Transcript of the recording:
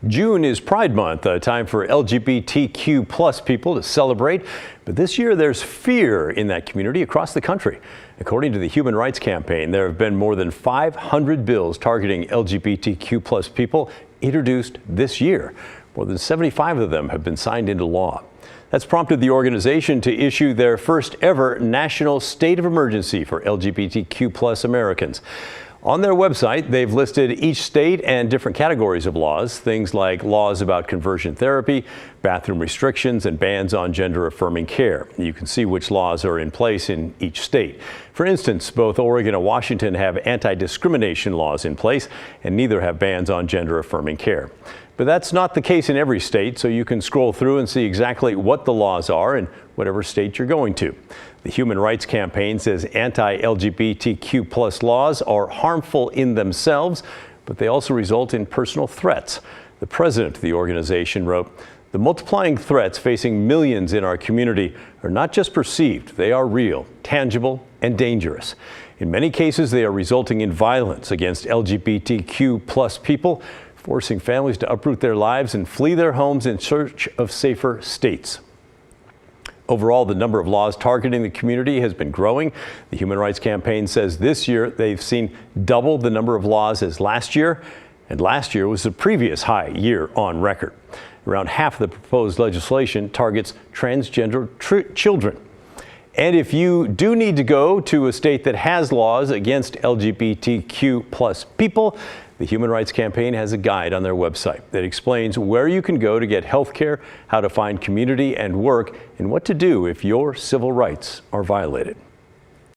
June is Pride Month, a time for LGBTQ plus people to celebrate. But this year there's fear in that community across the country. According to the Human Rights Campaign, there have been more than 500 bills targeting LGBTQ plus people introduced this year. More than 75 of them have been signed into law. That's prompted the organization to issue their first ever national state of emergency for LGBTQ plus Americans. On their website, they've listed each state and different categories of laws, things like laws about conversion therapy, bathroom restrictions, and bans on gender-affirming care. You can see which laws are in place in each state. For instance, both Oregon and Washington have anti-discrimination laws in place, and neither have bans on gender-affirming care. But that's not the case in every state, so you can scroll through and see exactly what the laws are in whatever state you're going to. The Human Rights Campaign says anti-LGBTQ plus laws are harmful in themselves, but they also result in personal threats. The president of the organization wrote, "The multiplying threats facing millions in our community are not just perceived, they are real, tangible, and dangerous. In many cases, they are resulting in violence against LGBTQ plus people, forcing families to uproot their lives and flee their homes in search of safer states." Overall, the number of laws targeting the community has been growing. The Human Rights Campaign says this year they've seen double the number of laws as last year, and last year was the previous high year on record. Around half of the proposed legislation targets transgender children. And if you do need to go to a state that has laws against LGBTQ plus people, the Human Rights Campaign has a guide on their website that explains where you can go to get health care, how to find community and work, and what to do if your civil rights are violated.